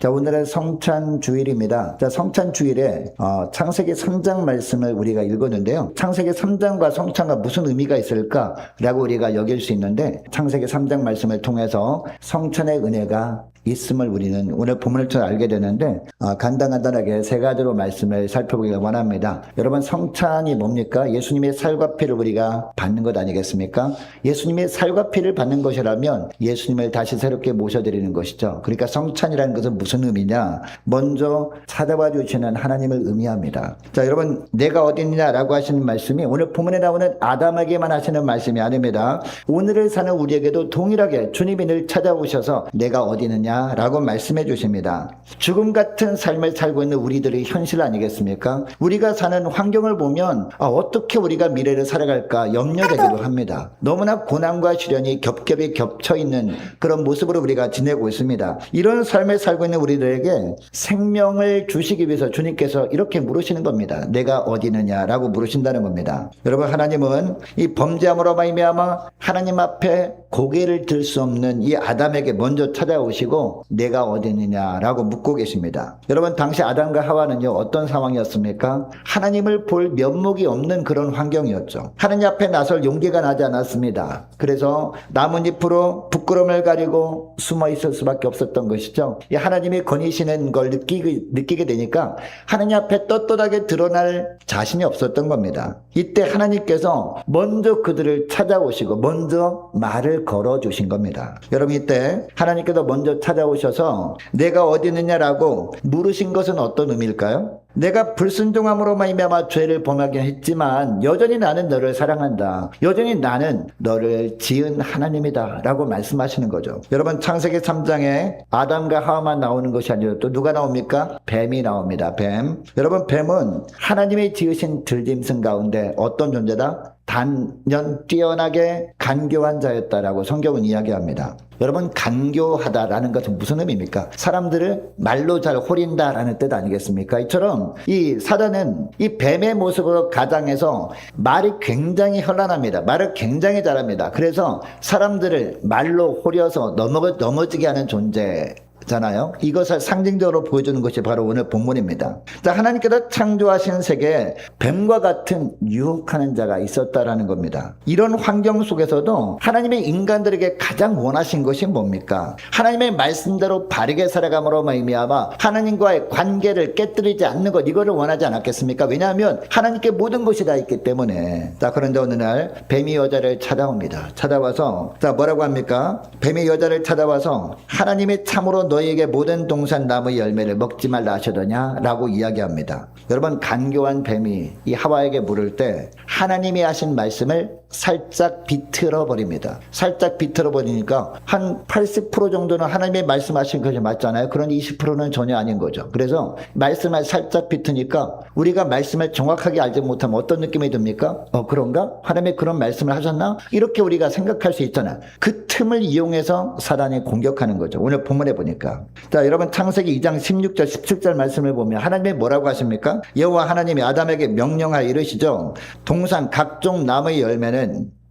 자, 오늘은 성찬주일입니다. 자, 성찬주일에 창세기 3장 말씀을 우리가 읽었는데요. 창세기 3장과 성찬과 무슨 의미가 있을까라고 우리가 여길 수 있는데, 창세기 3장 말씀을 통해서 성찬의 은혜가 있음을 우리는 오늘 본문을 통해 알게 되는데, 간단하게 세 가지로 말씀을 살펴보기를 원합니다. 여러분, 성찬이 뭡니까? 예수님의 살과 피를 우리가 받는 것 아니겠습니까? 예수님의 살과 피를 받는 것이라면 예수님을 다시 새롭게 모셔드리는 것이죠. 그러니까 성찬이라는 것은 무슨 의미냐? 먼저 찾아와 주시는 하나님을 의미합니다. 자, 여러분, 내가 어디 있느냐라고 하시는 말씀이 오늘 본문에 나오는 아담에게만 하시는 말씀이 아닙니다. 오늘을 사는 우리에게도 동일하게 주님이 늘 찾아오셔서 내가 어디 있느냐 라고 말씀해 주십니다. 죽음 같은 삶을 살고 있는 우리들의 현실 아니겠습니까? 우리가 사는 환경을 보면 어떻게 우리가 미래를 살아갈까 염려되기도 합니다. 너무나 고난과 시련이 겹겹이 겹쳐 있는 그런 모습으로 우리가 지내고 있습니다. 이런 삶을 살고 있는 우리들에게 생명을 주시기 위해서 주님께서 이렇게 물으시는 겁니다. 내가 어디 있느냐라고 물으신다는 겁니다. 여러분, 하나님은 이 범죄함으로 말미암아 하나님 앞에 고개를 들 수 없는 이 아담에게 먼저 찾아오시고 내가 어디 있느냐라고 묻고 계십니다. 여러분, 당시 아담과 하와는요, 어떤 상황이었습니까? 하나님을 볼 면목이 없는 그런 환경이었죠. 하나님 앞에 나설 용기가 나지 않았습니다. 그래서 나뭇잎으로 부끄러움을 가리고 숨어 있을 수밖에 없었던 것이죠. 이 하나님이 거니시는 걸 느끼게 되니까 하나님 앞에 떳떳하게 드러날 자신이 없었던 겁니다. 이때 하나님께서 먼저 그들을 찾아오시고 먼저 말을 걸어주신 겁니다. 여러분, 이때 하나님께서 먼저 찾아오셔서 내가 어디 있느냐라고 물으신 것은 어떤 의미일까요? 내가 불순종함으로 말미암아 죄를 범하긴 했지만 여전히 나는 너를 사랑한다. 여전히 나는 너를 지은 하나님이다 라고 말씀하시는 거죠. 여러분, 창세기 3장에 아담과 하와만 나오는 것이 아니라 또 누가 나옵니까? 뱀이 나옵니다. 뱀. 여러분, 뱀은 하나님이 지으신 들짐승 가운데 어떤 존재다? 단연 뛰어나게 간교한 자였다라고 성경은 이야기합니다. 여러분, 간교하다라는 것은 무슨 의미입니까? 사람들을 말로 잘 호린다라는 뜻 아니겠습니까? 이처럼 이 사단은 이 뱀의 모습으로 가장해서 말이 굉장히 현란합니다. 말을 굉장히 잘합니다. 그래서 사람들을 말로 호려서 넘어지게 하는 존재 잖아요. 이것을 상징적으로 보여주는 것이 바로 오늘 본문입니다. 자, 하나님께서 창조하신 세계에 뱀과 같은 유혹하는 자가 있었다라는 겁니다. 이런 환경 속에서도 하나님의 인간들에게 가장 원하신 것이 뭡니까? 하나님의 말씀대로 바르게 살아감으로 말미암아 하나님과의 관계를 깨뜨리지 않는 것, 이거를 원하지 않았겠습니까? 왜냐하면 하나님께 모든 것이 다 있기 때문에. 자, 그런데 어느 날 뱀이 여자를 찾아옵니다. 찾아와서 자, 뭐라고 합니까? 뱀이 여자를 찾아와서 하나님이 참으로 너희에게 모든 동산 나무 열매를 먹지 말라 하시더냐 라고 이야기합니다. 여러분, 간교한 뱀이 이 하와에게 물을 때 하나님이 하신 말씀을 살짝 비틀어 버립니다. 살짝 비틀어 버리니까 한 80% 정도는 하나님의 말씀하신 것이 맞잖아요. 그런 20%는 전혀 아닌 거죠. 그래서 말씀을 살짝 비트니까 우리가 말씀을 정확하게 알지 못하면 어떤 느낌이 듭니까? 그런가? 하나님이 그런 말씀을 하셨나? 이렇게 우리가 생각할 수 있잖아요. 그 틈을 이용해서 사단이 공격하는 거죠. 오늘 본문에 보니까. 자, 여러분, 창세기 2장 16절 17절 말씀을 보면 하나님이 뭐라고 하십니까? 여호와 하나님이 아담에게 명령하여 이르시죠. 동산 각종 나무의 열매는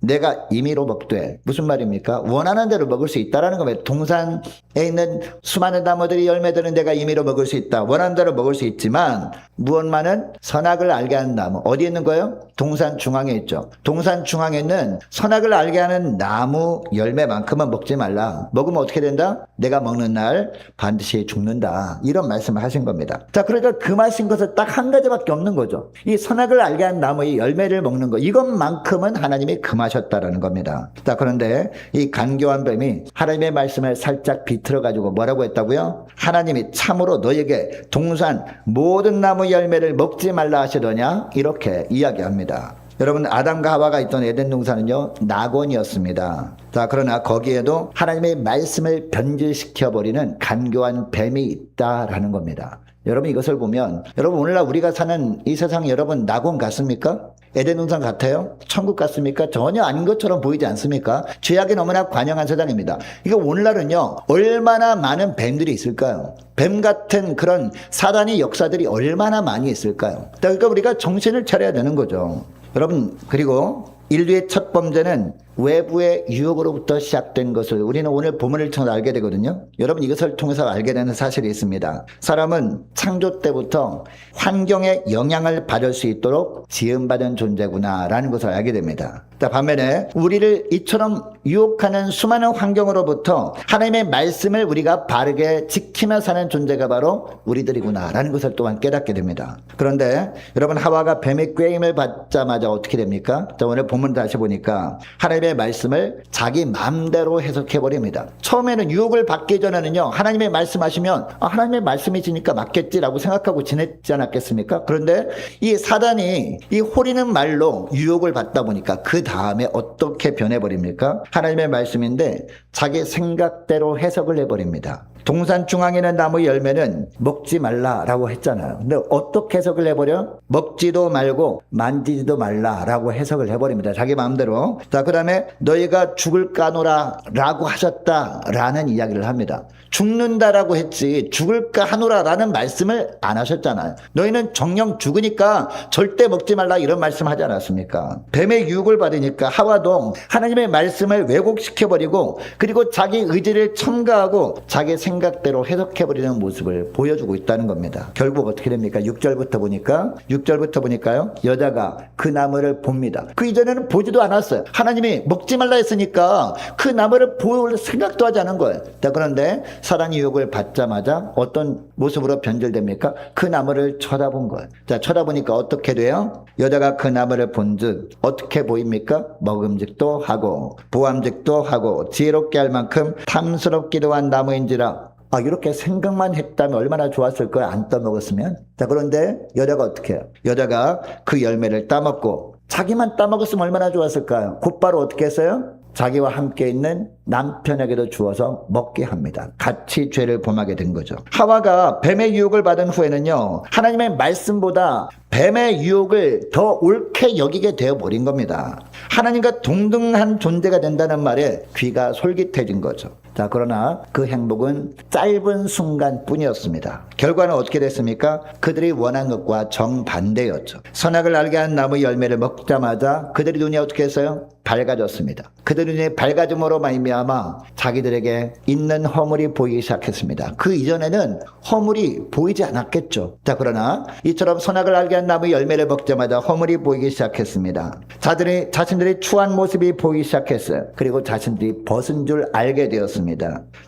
내가 임의로 먹되. 무슨 말입니까? 원하는 대로 먹을 수 있다라는 겁니다. 동산에 있는 수많은 나무들이 열매들은 내가 임의로 먹을 수 있다. 원하는 대로 먹을 수 있지만 무엇만은 선악을 알게 하는 나무. 어디에 있는 거예요? 동산 중앙에 있죠. 동산 중앙에 있는 선악을 알게 하는 나무 열매만큼은 먹지 말라. 먹으면 어떻게 된다? 내가 먹는 날 반드시 죽는다. 이런 말씀을 하신 겁니다. 자, 그러니까 금하신 것은 딱 한 가지밖에 없는 거죠. 이 선악을 알게 하는 나무의 열매를 먹는 것, 이것만큼은 하나님이 금하셨다라는 겁니다. 자, 그런데 이 간교한 뱀이 하나님의 말씀을 살짝 비틀어 가지고 뭐라고 했다고요? 하나님이 참으로 너에게 동산 모든 나무 열매를 먹지 말라 하시더냐? 이렇게 이야기합니다. 여러분, 아담과 하와가 있던 에덴 동산은요, 낙원이었습니다. 자, 그러나 거기에도 하나님의 말씀을 변질시켜버리는 간교한 뱀이 있다라는 겁니다. 여러분, 이것을 보면 여러분, 오늘날 우리가 사는 이 세상 여러분 낙원 같습니까? 에덴 동산 같아요? 천국 같습니까? 전혀 아닌 것처럼 보이지 않습니까? 죄악이 너무나 관영한 세상입니다. 이거 오늘날은요, 얼마나 많은 뱀들이 있을까요? 뱀 같은 그런 사단의 역사들이 얼마나 많이 있을까요? 그러니까 우리가 정신을 차려야 되는 거죠. 여러분, 그리고 인류의 첫 범죄는 외부의 유혹으로부터 시작된 것을 우리는 오늘 본문을 통해서 알게 되거든요. 여러분, 이것을 통해서 알게 되는 사실이 있습니다. 사람은 창조 때부터 환경의 영향을 받을 수 있도록 지음받은 존재구나 라는 것을 알게 됩니다. 반면에 우리를 이처럼 유혹하는 수많은 환경으로부터 하나님의 말씀을 우리가 바르게 지키며 사는 존재가 바로 우리들이구나 라는 것을 또한 깨닫게 됩니다. 그런데 여러분, 하와가 뱀의 꾀임을 받자마자 어떻게 됩니까? 오늘 본문 다시 보니까 하나님의 말씀을 자기 마음대로 해석해버립니다. 처음에는 유혹을 받기 전에는요, 하나님의 말씀하시면 하나님의 말씀이시니까 맞겠지라고 생각하고 지냈지 않았겠습니까? 그런데 이 사단이 이 호리는 말로 유혹을 받다 보니까 그 다음에 어떻게 변해버립니까? 하나님의 말씀인데 자기 생각대로 해석을 해버립니다. 동산 중앙에 있는 나무 열매는 먹지 말라라고 했잖아요. 근데 어떻게 해석을 해버려? 먹지도 말고 만지지도 말라라고 해석을 해버립니다. 자기 마음대로. 자, 그 다음에 너희가 죽을 까노라 라고 하셨다라는 이야기를 합니다. 죽는다라고 했지 죽을까 하노라라는 말씀을 안 하셨잖아요. 너희는 정령 죽으니까 절대 먹지 말라 이런 말씀 하지 않았습니까? 뱀의 유혹을 받으니까 하와도 하나님의 말씀을 왜곡시켜버리고 그리고 자기 의지를 첨가하고 자기 생각대로 해석해버리는 모습을 보여주고 있다는 겁니다. 결국 어떻게 됩니까? 6절부터 보니까요. 여자가 그 나무를 봅니다. 그 이전에는 보지도 않았어요. 하나님이 먹지 말라 했으니까 그 나무를 볼 생각도 하지 않은 거예요. 자, 그런데 사단의 유혹을 받자마자 어떤 모습으로 변질됩니까? 그 나무를 쳐다본 거예요. 자, 쳐다보니까 어떻게 돼요? 여자가 그 나무를 본즉 어떻게 보입니까? 먹음직도 하고 보암직도 하고 지혜롭게 할 만큼 탐스럽기도 한 나무인지라. 이렇게 생각만 했다면 얼마나 좋았을 거야, 안 따먹었으면. 자, 그런데 여자가 어떻게 해요? 여자가 그 열매를 따먹고 자기만 따먹었으면 얼마나 좋았을까요? 곧바로 어떻게 했어요? 자기와 함께 있는 남편에게도 주어서 먹게 합니다. 같이 죄를 범하게 된 거죠. 하와가 뱀의 유혹을 받은 후에는요, 하나님의 말씀보다 뱀의 유혹을 더 옳게 여기게 되어버린 겁니다. 하나님과 동등한 존재가 된다는 말에 귀가 솔깃해진 거죠. 자, 그러나 그 행복은 짧은 순간뿐이었습니다. 결과는 어떻게 됐습니까? 그들이 원한 것과 정반대였죠. 선악을 알게 한 나무 열매를 먹자마자 그들의 눈이 어떻게 했어요? 밝아졌습니다. 그들의 눈이 밝아짐으로 말미암아 자기들에게 있는 허물이 보이기 시작했습니다. 그 이전에는 허물이 보이지 않았겠죠. 자, 그러나 이처럼 선악을 알게 한 나무 열매를 먹자마자 허물이 보이기 시작했습니다. 자신들이 추한 모습이 보이기 시작했어요. 그리고 자신들이 벗은 줄 알게 되었습니다.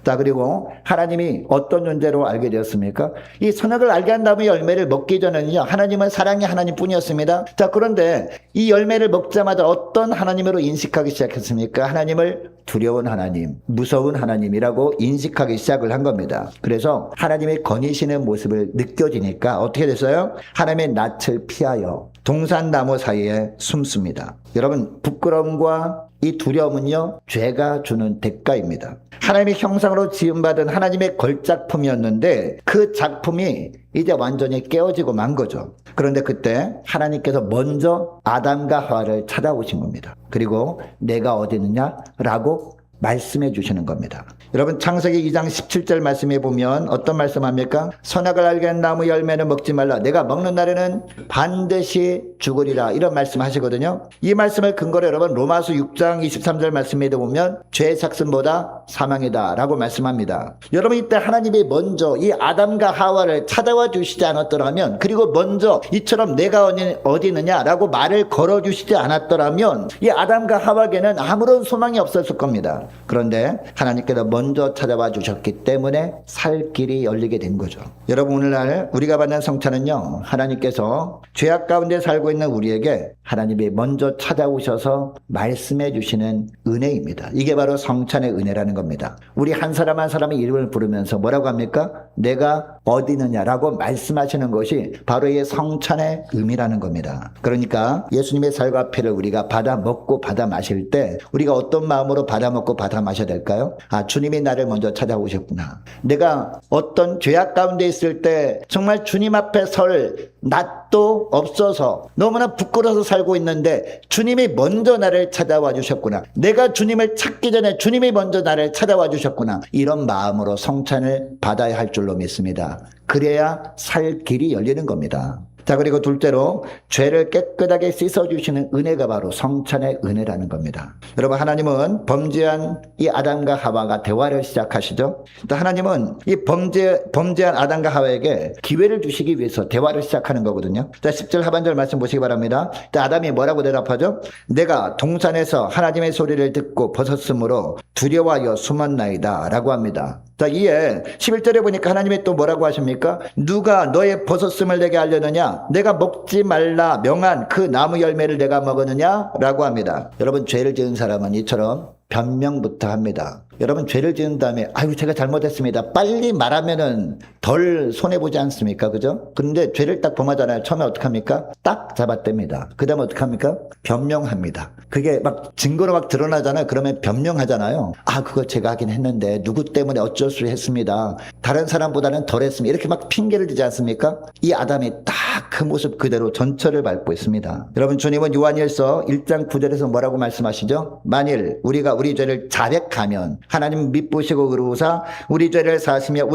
자, 그리고 하나님이 어떤 존재로 알게 되었습니까? 이 선악을 알게 한 나무 열매를 먹기 전에는요, 하나님은 사랑의 하나님 뿐이었습니다. 자, 그런데 이 열매를 먹자마자 어떤 하나님으로 인식하기 시작했습니까? 하나님을 두려운 하나님, 무서운 하나님이라고 인식하기 시작을 한 겁니다. 그래서 하나님의 거니시는 모습을 느껴지니까 어떻게 됐어요? 하나님의 낯을 피하여 동산나무 사이에 숨습니다. 여러분, 부끄러움과 이 두려움은요, 죄가 주는 대가입니다. 하나님의 형상으로 지음받은 하나님의 걸작품이었는데 그 작품이 이제 완전히 깨어지고 만 거죠. 그런데 그때 하나님께서 먼저 아담과 하와를 찾아오신 겁니다. 그리고 내가 어디 있느냐라고 말씀해 주시는 겁니다. 여러분, 창세기 2장 17절 말씀에 보면 어떤 말씀합니까? 선악을 알게 한 나무 열매는 먹지 말라. 내가 먹는 날에는 반드시 죽으리라. 이런 말씀 하시거든요. 이 말씀을 근거로 여러분 로마서 6장 23절 말씀에 보면 죄의 삭슨보다 사망이다 라고 말씀합니다. 여러분, 이때 하나님이 먼저 이 아담과 하와를 찾아와 주시지 않았더라면, 그리고 먼저 이처럼 내가 어디 있느냐라고 말을 걸어주시지 않았더라면 이 아담과 하와에게는 아무런 소망이 없었을 겁니다. 그런데 하나님께서 먼저 찾아와 주셨기 때문에 살 길이 열리게 된 거죠. 여러분, 오늘날 우리가 받는 성찬은요, 하나님께서 죄악 가운데 살고 있는 우리에게 하나님이 먼저 찾아오셔서 말씀해 주시는 은혜입니다. 이게 바로 성찬의 은혜라는 겁니다. 우리 한 사람 한 사람의 이름을 부르면서 뭐라고 합니까? 내가 어디 있느냐라고 말씀하시는 것이 바로 이 성찬의 의미라는 겁니다. 그러니까 예수님의 살과 피를 우리가 받아 먹고 받아 마실 때 우리가 어떤 마음으로 받아 먹고 받아 마셔야 될까요? 주님이 나를 먼저 찾아오셨구나. 내가 어떤 죄악 가운데 있을 때 정말 주님 앞에 설 낯도 없어서 너무나 부끄러워서 살고 있는데 주님이 먼저 나를 찾아와 주셨구나. 내가 주님을 찾기 전에 주님이 먼저 나를 찾아와 주셨구나. 이런 마음으로 성찬을 받아야 할 줄로 믿습니다. 그래야 살 길이 열리는 겁니다. 자, 그리고 둘째로 죄를 깨끗하게 씻어주시는 은혜가 바로 성찬의 은혜라는 겁니다. 여러분, 하나님은 범죄한 이 아담과 하와가 대화를 시작하시죠. 또 하나님은 이 범죄한 아담과 하와에게 기회를 주시기 위해서 대화를 시작하는 거거든요. 자, 10절 하반절 말씀 보시기 바랍니다. 자, 아담이 뭐라고 대답하죠? 내가 동산에서 하나님의 소리를 듣고 벗었으므로 두려워하여 숨었나이다 라고 합니다. 자, 이에 11절에 보니까 하나님이 또 뭐라고 하십니까? 누가 너의 벗었음을 내게 알려느냐? 내가 먹지 말라 명한 그 나무 열매를 내가 먹었느냐? 라고 합니다. 여러분, 죄를 지은 사람은 이처럼 변명부터 합니다. 여러분, 죄를 지은 다음에 아유 제가 잘못했습니다 빨리 말하면은 덜 손해보지 않습니까? 그죠? 근데 죄를 딱 범하잖아요. 처음에 어떡합니까? 딱 잡아댑니다. 그 다음에 어떡합니까? 변명합니다. 그게 막 증거로 막 드러나잖아요. 그러면 변명하잖아요. 아, 그거 제가 하긴 했는데 누구 때문에 어쩔 수 했습니다. 다른 사람보다는 덜 했습니다. 이렇게 막 핑계를 대지 않습니까? 이 아담이 딱 그 모습 그대로 전철을 밟고 있습니다. 여러분, 주님은 요한일서 1장 9절에서 뭐라고 말씀하시죠? 만일 우리가 우리 죄를 자백하면 하나님 미쁘시고 의로우사 우리 죄를 사하시며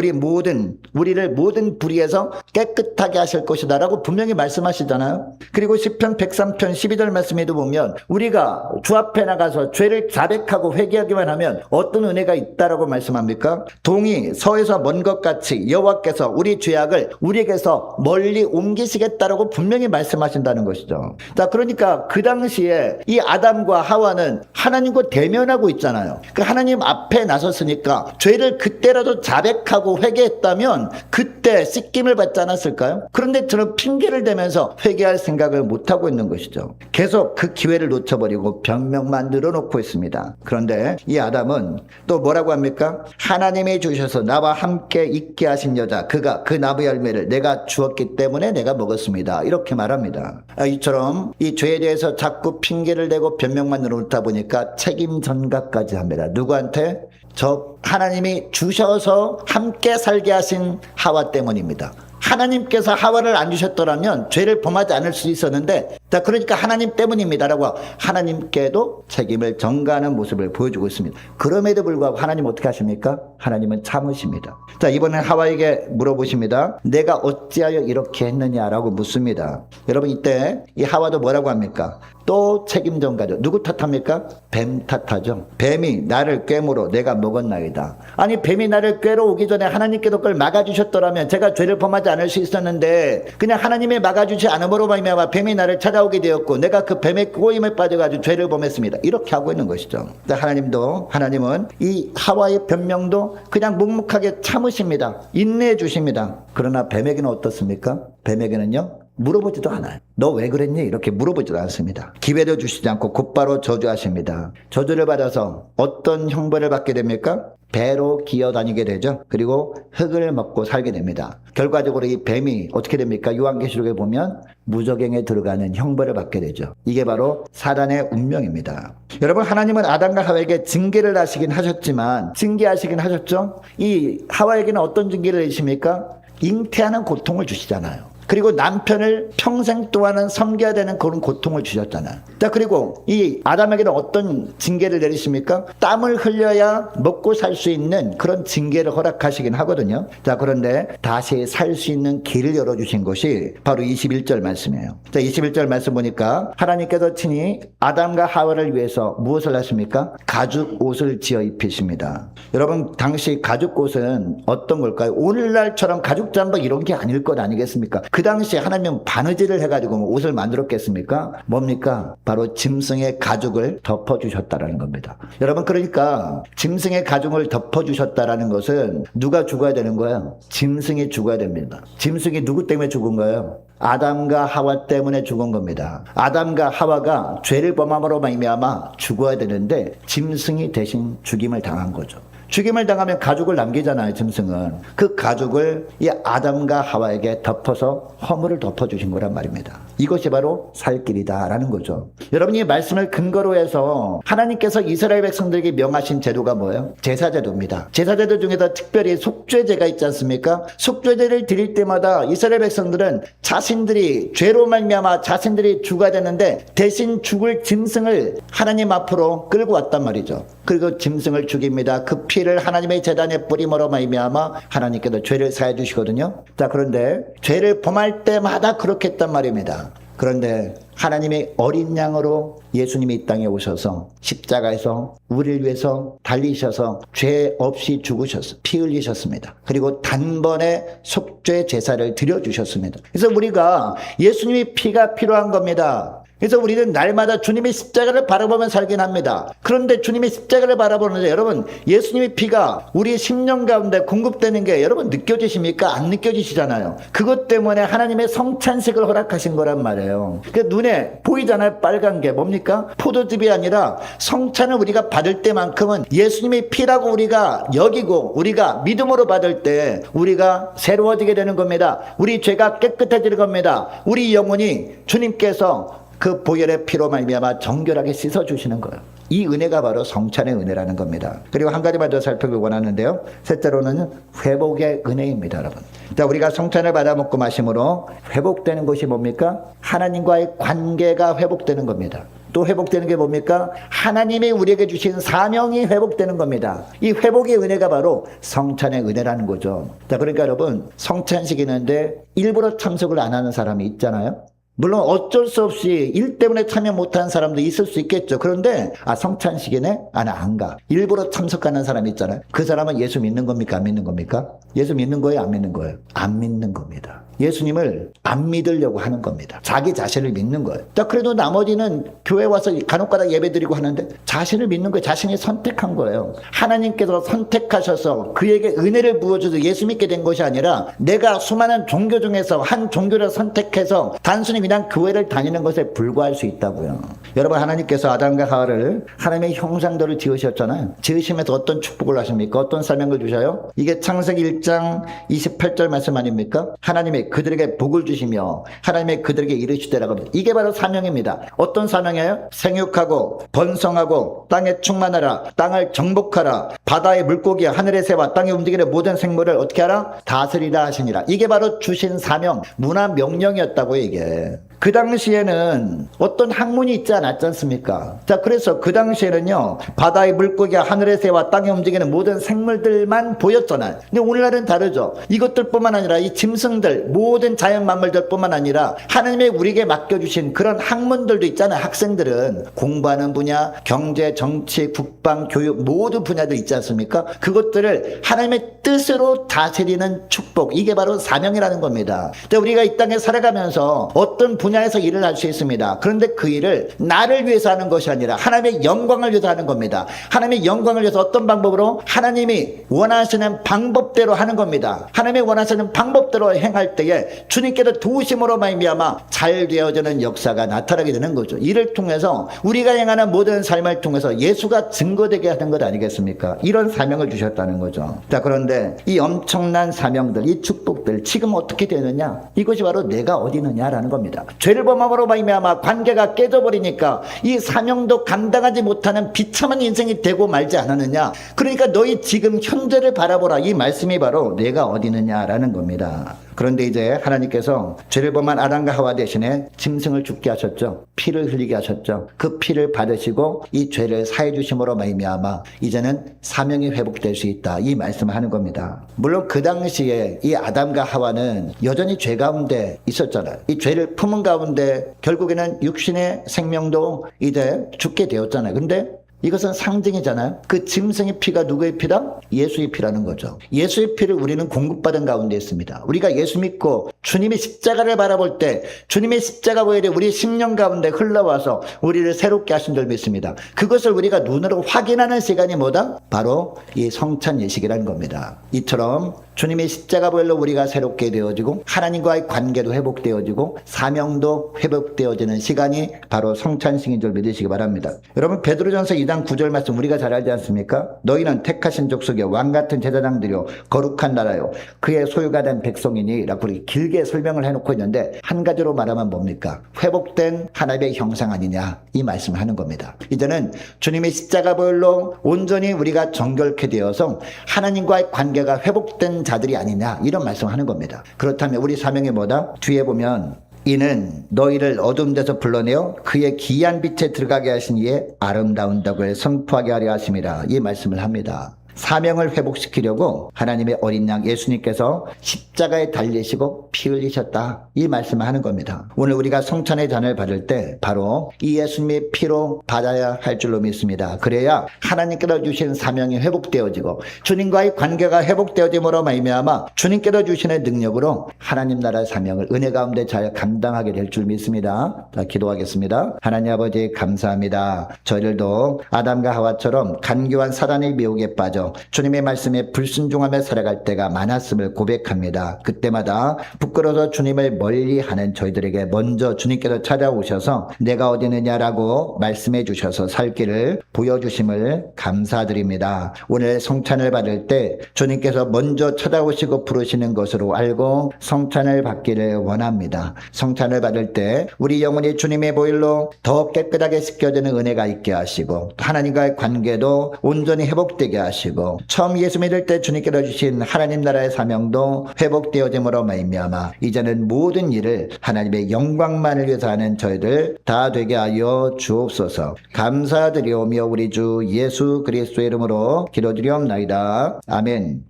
우리를 모든 불의에서 깨끗하게 하실 것이다 라고 분명히 말씀하시잖아요. 그리고 시편 103편 12절 말씀에도 보면 우리가 주 앞에 나가서 죄를 자백하고 회개하기만 하면 어떤 은혜가 있다라고 말씀합니까? 동이 서에서 먼 것 같이 여호와께서 우리 죄악을 우리에게서 멀리 옮기시겠다라고 분명히 말씀하신다는 것이죠. 자, 그러니까 그 당시에 이 아담과 하와는 하나님과 대면하고 있잖아요. 그 하나님 앞에 나섰으니까 죄를 그때라도 자백하고 회개했다면 그때 씻김을 받지 않았을까요? 그런데 저는 핑계를 대면서 회개할 생각을 못하고 있는 것이죠. 계속 그 기회를 놓쳐버리고 변명만 늘어놓고 있습니다. 그런데 이 아담은 또 뭐라고 합니까? 하나님이 주셔서 나와 함께 있게 하신 여자, 그가 그 나무 열매를 내가 주었기 때문에 내가 먹었습니다. 이렇게 말합니다. 이처럼 이 죄에 대해서 자꾸 핑계를 대고 변명만 늘어놓다 보니까 책임 전가까지 합니다. 누구한테? 저 하나님이 주셔서 함께 살게 하신 하와 때문입니다. 하나님께서 하와를 안 주셨더라면 죄를 범하지 않을 수 있었는데, 자, 그러니까 하나님 때문입니다라고 하나님께도 책임을 전가하는 모습을 보여주고 있습니다. 그럼에도 불구하고 하나님 어떻게 하십니까? 하나님은 참으십니다. 자, 이번엔 하와에게 물어보십니다. 내가 어찌하여 이렇게 했느냐라고 묻습니다. 여러분, 이때 이 하와도 뭐라고 합니까? 또 책임 전가죠. 누구 탓합니까? 뱀 탓하죠. 뱀이 나를 꿰물어 내가 먹었나이다. 아니, 뱀이 나를 꿰러 오기 전에 하나님께서 그걸 막아주셨더라면 제가 죄를 범하지 않을 수 있었는데 그냥 하나님이 막아주지 않음으로 말미암아 뱀이 나를 찾아오게 되었고 내가 그 뱀의 꼬임에 빠져가지고 죄를 범했습니다. 이렇게 하고 있는 것이죠. 하나님은 이 하와의 변명도 그냥 묵묵하게 참으십니다. 인내해 주십니다. 그러나 뱀에게는 어떻습니까? 뱀에게는요, 물어보지도 않아요. 너 왜 그랬니? 이렇게 물어보지도 않습니다. 기회도 주시지 않고 곧바로 저주하십니다. 저주를 받아서 어떤 형벌을 받게 됩니까? 배로 기어다니게 되죠. 그리고 흙을 먹고 살게 됩니다. 결과적으로 이 뱀이 어떻게 됩니까? 요한계시록에 보면 무저갱에 들어가는 형벌을 받게 되죠. 이게 바로 사단의 운명입니다. 여러분, 하나님은 아담과 하와에게 징계를 하시긴 하셨지만, 징계하시긴 하셨죠? 이 하와에게는 어떤 징계를 내십니까? 잉태하는 고통을 주시잖아요. 그리고 남편을 평생 동안은 섬겨야 되는 그런 고통을 주셨잖아요. 자, 그리고 이 아담에게는 어떤 징계를 내리십니까? 땀을 흘려야 먹고 살 수 있는 그런 징계를 허락하시긴 하거든요. 자, 그런데 다시 살 수 있는 길을 열어주신 것이 바로 21절 말씀이에요. 자, 21절 말씀 보니까 하나님께서 친히 아담과 하와를 위해서 무엇을 하십니까? 가죽 옷을 지어 입히십니다. 여러분, 당시 가죽 옷은 어떤 걸까요? 오늘날처럼 가죽 잠바 이런 게 아닐 것 아니겠습니까? 그 당시에 하나님은 바느질을 해가지고 옷을 만들었겠습니까? 뭡니까? 바로 짐승의 가죽을 덮어주셨다라는 겁니다. 여러분, 그러니까 짐승의 가죽을 덮어주셨다라는 것은 누가 죽어야 되는 거예요? 짐승이 죽어야 됩니다. 짐승이 누구 때문에 죽은 거예요? 아담과 하와 때문에 죽은 겁니다. 아담과 하와가 죄를 범함으로 말미암아 죽어야 되는데 짐승이 대신 죽임을 당한 거죠. 죽임을 당하면 가죽을 남기잖아요, 짐승은. 그 가죽을 이 아담과 하와에게 덮어서 허물을 덮어주신 거란 말입니다. 이것이 바로 살 길이다라는 거죠. 여러분이 말씀을 근거로 해서 하나님께서 이스라엘 백성들에게 명하신 제도가 뭐예요? 제사제도입니다. 제사제도 중에서 특별히 속죄제가 있지 않습니까? 속죄제를 드릴 때마다 이스라엘 백성들은 자신들이 죄로 말미암아 자신들이 주가 되는데 대신 죽을 짐승을 하나님 앞으로 끌고 왔단 말이죠. 그리고 짐승을 죽입니다. 그 피를 하나님의 제단에 뿌림으로 말미암아 하나님께서 죄를 사해 주시거든요. 자, 그런데 죄를 범할 때마다 그렇게 했단 말입니다. 그런데 하나님의 어린 양으로 예수님이 이 땅에 오셔서 십자가에서 우리를 위해서 달리셔서 죄 없이 죽으셨어요. 피 흘리셨습니다. 그리고 단번에 속죄 제사를 드려주셨습니다. 그래서 우리가 예수님의 피가 필요한 겁니다. 그래서 우리는 날마다 주님의 십자가를 바라보며 살긴 합니다. 그런데 주님의 십자가를 바라보는데 여러분, 예수님의 피가 우리 심령 가운데 공급되는 게 여러분 느껴지십니까? 안 느껴지시잖아요. 그것 때문에 하나님의 성찬식을 허락하신 거란 말이에요. 그 눈에 보이잖아요. 빨간 게 뭡니까? 포도즙이 아니라 성찬을 우리가 받을 때만큼은 예수님의 피라고 우리가 여기고 우리가 믿음으로 받을 때 우리가 새로워지게 되는 겁니다. 우리 죄가 깨끗해지는 겁니다. 우리 영혼이 주님께서 그 보혈의 피로 말미암아 정결하게 씻어주시는 거예요. 이 은혜가 바로 성찬의 은혜라는 겁니다. 그리고 한 가지만 더 살펴보기 원하는데요. 셋째로는 회복의 은혜입니다, 여러분. 자, 우리가 성찬을 받아 먹고 마심으로 회복되는 것이 뭡니까? 하나님과의 관계가 회복되는 겁니다. 또 회복되는 게 뭡니까? 하나님이 우리에게 주신 사명이 회복되는 겁니다. 이 회복의 은혜가 바로 성찬의 은혜라는 거죠. 자, 그러니까 여러분, 성찬식이 있는데 일부러 참석을 안 하는 사람이 있잖아요. 물론 어쩔 수 없이 일 때문에 참여 못하는 사람도 있을 수 있겠죠. 그런데 성찬식이네? 나 안 가. 일부러 참석하는 사람이 있잖아요. 그 사람은 예수 믿는 겁니까? 안 믿는 겁니까? 예수 믿는 거예요? 안 믿는 거예요? 안 믿는 겁니다. 예수님을 안 믿으려고 하는 겁니다. 자기 자신을 믿는 거예요. 자, 그래도 나머지는 교회 와서 간혹가다 예배드리고 하는데 자신을 믿는 거예요. 자신이 선택한 거예요. 하나님께서 선택하셔서 그에게 은혜를 부어줘서 예수 믿게 된 것이 아니라 내가 수많은 종교 중에서 한 종교를 선택해서 단순히 그냥 교회를 다니는 것에 불과할 수 있다고요. 여러분, 하나님께서 아담과 하와를 하나님의 형상대로 지으셨잖아요. 지으시면서 어떤 축복을 하십니까? 어떤 사명을 주셔요? 이게 창세기 1장 28절 말씀 아닙니까? 하나님의 그들에게 복을 주시며 하나님의 그들에게 이르시되라고 합니다. 이게 바로 사명입니다. 어떤 사명이에요? 생육하고 번성하고 땅에 충만하라, 땅을 정복하라, 바다의 물고기와 하늘의 새와 땅에 움직이는 모든 생물을 어떻게 하라? 다스리라 하시니라. 이게 바로 주신 사명, 문화 명령이었다고요. 이게 그 당시에는 어떤 학문이 있지 않았지 않습니까? 자, 그래서 그 당시에는요, 바다의 물고기와 하늘의 새와 땅에 움직이는 모든 생물들만 보였잖아요. 근데 오늘날은 다르죠. 이것들뿐만 아니라 이 짐승들, 모든 자연 만물들뿐만 아니라 하나님의 우리에게 맡겨주신 그런 학문들도 있잖아요. 학생들은 공부하는 분야, 경제, 정치, 국방, 교육 모든 분야도 있지 않습니까? 그것들을 하나님의 뜻으로 다스리는 축복, 이게 바로 사명이라는 겁니다. 우리가 이 땅에 살아가면서 어떤 분야에서 일을 할 수 있습니다. 그런데 그 일을 나를 위해서 하는 것이 아니라 하나님의 영광을 위해서 하는 겁니다. 하나님의 영광을 위해서 어떤 방법으로? 하나님이 원하시는 방법대로 하는 겁니다. 하나님이 원하시는 방법대로 행할 때에 주님께서 도우심으로 말미암아 잘 되어지는 역사가 나타나게 되는 거죠. 이를 통해서 우리가 행하는 모든 삶을 통해서 예수가 증거되게 하는 것 아니겠습니까? 이런 사명을 주셨다는 거죠. 자, 그런데 이 엄청난 사명들, 이 축복들 지금 어떻게 되느냐? 이것이 바로 내가 어디 있느냐라는 겁니다. 죄를 범함으로 말미암아 관계가 깨져버리니까 이 사명도 감당하지 못하는 비참한 인생이 되고 말지 않았느냐. 그러니까 너희 지금 현재를 바라보라. 이 말씀이 바로 내가 어디 있느냐라는 겁니다. 그런데 이제 하나님께서 죄를 범한 아담과 하와 대신에 짐승을 죽게 하셨죠. 피를 흘리게 하셨죠. 그 피를 받으시고 이 죄를 사해 주심으로 말미암아 이제는 사명이 회복될 수 있다. 이 말씀을 하는 겁니다. 물론 그 당시에 이 아담과 하와는 여전히 죄 가운데 있었잖아요. 이 죄를 품은 가운데 결국에는 육신의 생명도 이제 죽게 되었잖아요. 근데 이것은 상징이잖아요. 그 짐승의 피가 누구의 피다? 예수의 피라는 거죠. 예수의 피를 우리는 공급받은 가운데 있습니다. 우리가 예수 믿고 주님의 십자가를 바라볼 때 주님의 십자가 보혈이 우리 심령 가운데 흘러와서 우리를 새롭게 하신 줄 믿습니다. 그것을 우리가 눈으로 확인하는 시간이 뭐다? 바로 이 성찬 예식이라는 겁니다. 이처럼 주님의 십자가 보혈로 우리가 새롭게 되어지고 하나님과의 관계도 회복되어지고 사명도 회복되어지는 시간이 바로 성찬식인 줄 믿으시기 바랍니다. 여러분, 베드로전서 2장 9절 말씀 우리가 잘 알지 않습니까? 너희는 택하신 족속이요 왕같은 제사장들이요 거룩한 나라요 그의 소유가 된 백성이니 라고 이렇게 길게 설명을 해놓고 있는데, 한 가지로 말하면 뭡니까? 회복된 하나님의 형상 아니냐, 이 말씀을 하는 겁니다. 이제는 주님의 십자가 보혈로 온전히 우리가 정결케 되어서 하나님과의 관계가 회복된 자들이 아니냐, 이런 말씀을 하는 겁니다. 그렇다면 우리 사명이 뭐다? 뒤에 보면 이는 너희를 어두운 데서 불러내어 그의 기이한 빛에 들어가게 하신 이의 아름다운 덕을 선포하게 하려 하심이라, 이 말씀을 합니다. 사명을 회복시키려고 하나님의 어린 양 예수님께서 십자가에 달리시고 피 흘리셨다, 이 말씀을 하는 겁니다. 오늘 우리가 성찬의 잔을 받을 때 바로 이 예수님의 피로 받아야 할 줄로 믿습니다. 그래야 하나님께서 주신 사명이 회복되어지고 주님과의 관계가 회복되어짐으로 말미암아 주님께서 주시는 능력으로 하나님 나라의 사명을 은혜 가운데 잘 감당하게 될 줄 믿습니다. 자, 기도하겠습니다. 하나님 아버지, 감사합니다. 저희들도 아담과 하와처럼 간교한 사단의 미혹에 빠져 주님의 말씀에 불순종하며 살아갈 때가 많았음을 고백합니다. 그때마다 부끄러워서 주님을 멀리하는 저희들에게 먼저 주님께서 찾아오셔서 내가 어디 있느냐라고 말씀해 주셔서 살 길을 보여주심을 감사드립니다. 오늘 성찬을 받을 때 주님께서 먼저 찾아오시고 부르시는 것으로 알고 성찬을 받기를 원합니다. 성찬을 받을 때 우리 영혼이 주님의 보혈로 더 깨끗하게 씻겨지는 은혜가 있게 하시고 하나님과의 관계도 온전히 회복되게 하시고 처음 예수 믿을 때 주님께서 주신 하나님 나라의 사명도 회복되어짐으로 말미암아 이제는 모든 일을 하나님의 영광만을 위해서 하는 저희들 다 되게 하여 주옵소서. 감사드리오며 우리 주 예수 그리스도의 이름으로 기도드리옵나이다. 아멘.